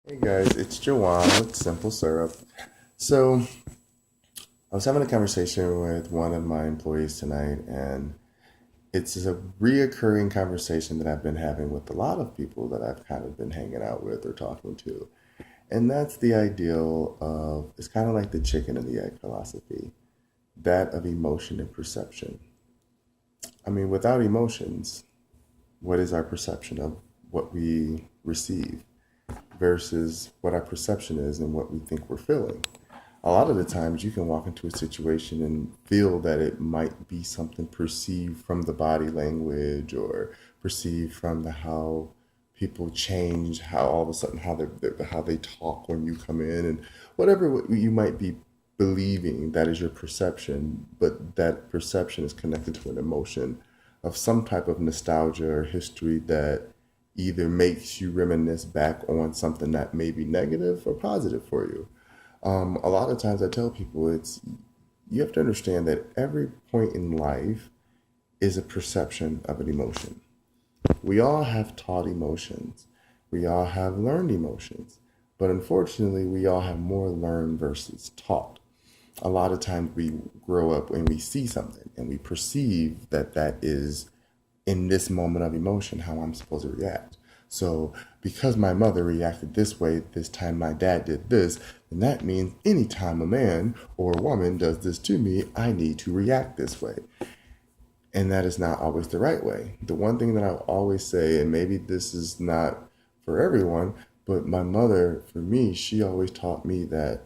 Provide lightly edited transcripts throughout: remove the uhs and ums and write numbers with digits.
Hey guys, it's Jawan with Simple Syrup. So, I was having a conversation with one of my employees tonight, and it's a reoccurring conversation that I've been having with a lot of people that I've kind of been hanging out with or talking to. And that's the ideal of, it's kind of like the chicken and the egg philosophy, that of emotion and perception. I mean, without emotions, what is our perception of what we receive versus what our perception is and what we think we're feeling? A lot of the times you can walk into a situation and feel that it might be something perceived from the body language or perceived from the how people change, how all of a sudden how they talk when you come in, and whatever you might be believing, that is your perception, but that perception is connected to an emotion of some type of nostalgia or history that either makes you reminisce back on something that may be negative or positive for you. A lot of times I tell people it's you have to understand that every point in life is a perception of an emotion. We all have taught emotions. We all have learned emotions. But unfortunately, we all have more learned versus taught. A lot of times we grow up and we see something and we perceive that that is in this moment of emotion how I'm supposed to react. So, because my mother reacted this way this time my dad did this, then that means anytime a man or a woman does this to me, I need to react this way. And that is not always the right way. The one thing that I always say, and maybe this is not for everyone, but my mother, for me, she always taught me that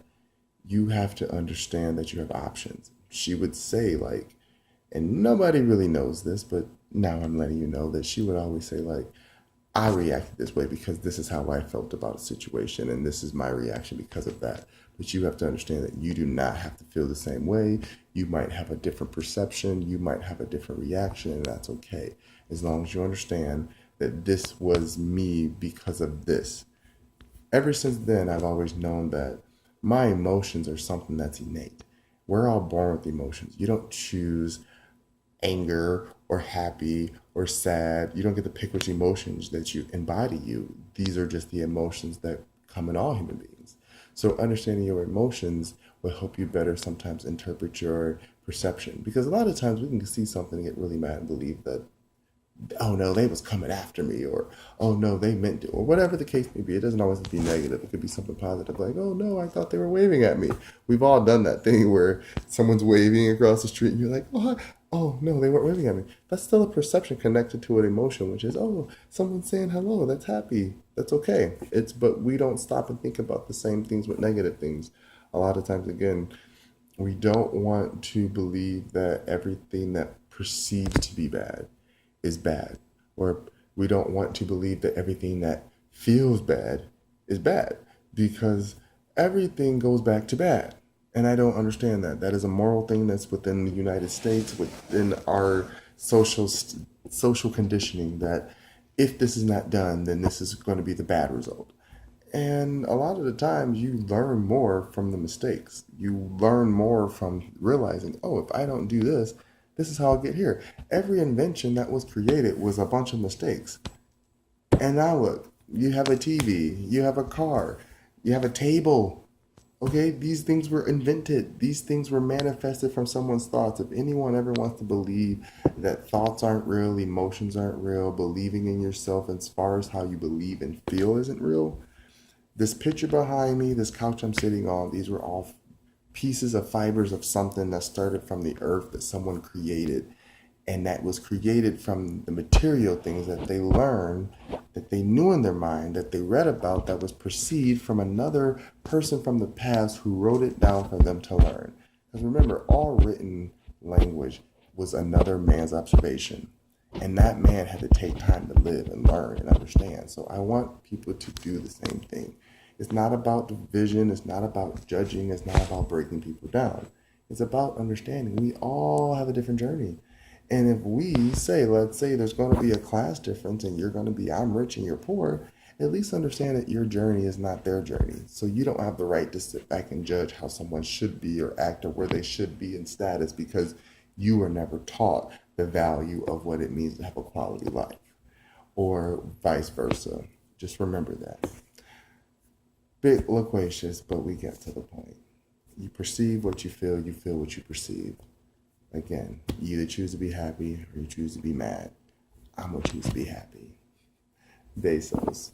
you have to understand that you have options. She would say, like, and nobody really knows this, but now I'm letting you know that she would always say, like, I reacted this way because this is how I felt about a situation, and this is my reaction because of that. But you have to understand that you do not have to feel the same way. You might have a different perception, you might have a different reaction, and that's okay. As long as you understand that this was me because of this. Ever since then, I've always known that my emotions are something that's innate. We're all born with emotions. You don't choose anger or happy or sad. You don't get to pick which emotions that you embody you. These are just the emotions that come in all human beings. So understanding your emotions will help you better sometimes interpret your perception. Because a lot of times we can see something and get really mad and believe that, oh no, they was coming after me, or oh no, they meant to, or whatever the case may be. It doesn't always have to be negative. It could be something positive, like, oh no, I thought they were waving at me. We've all done that thing where someone's waving across the street and you're like, oh no, they weren't waving at me. That's still a perception connected to an emotion, which is, oh, someone's saying hello, that's happy, that's okay. It's But we don't stop and think about the same things with negative things. A lot of times, again, we don't want to believe that everything that perceived to be bad is bad, or we don't want to believe that everything that feels bad is bad, because everything goes back to bad. And I don't understand that. That is a moral thing that's within the United States, within our social conditioning, that if this is not done, then this is going to be the bad result. And a lot of the times you learn more from the mistakes. You learn more from realizing, oh, if I don't do this, this is how I'll get here. Every invention that was created was a bunch of mistakes. And now look, you have a TV, you have a car, you have a table. Okay, these things were invented. These things were manifested from someone's thoughts. If anyone ever wants to believe that thoughts aren't real, emotions aren't real, believing in yourself as far as how you believe and feel isn't real, this picture behind me, this couch I'm sitting on, these were all pieces of fibers of something that started from the earth that someone created. And that was created from the material things that they learned, that they knew in their mind, that they read about, that was perceived from another person from the past who wrote it down for them to learn. Because remember, all written language was another man's observation. And that man had to take time to live and learn and understand. So I want people to do the same thing. It's not about division, it's not about judging, it's not about breaking people down. It's about understanding. We all have a different journey. And if we say, let's say there's going to be a class difference and you're going to be, I'm rich and you're poor, at least understand that your journey is not their journey. So you don't have the right to sit back and judge how someone should be or act or where they should be in status, because you were never taught the value of what it means to have a quality life, or vice versa. Just remember that. bit loquacious, but we get to the point. You perceive what you feel what you perceive. Again, you either choose to be happy or you choose to be mad. I'm going to choose to be happy. Besos.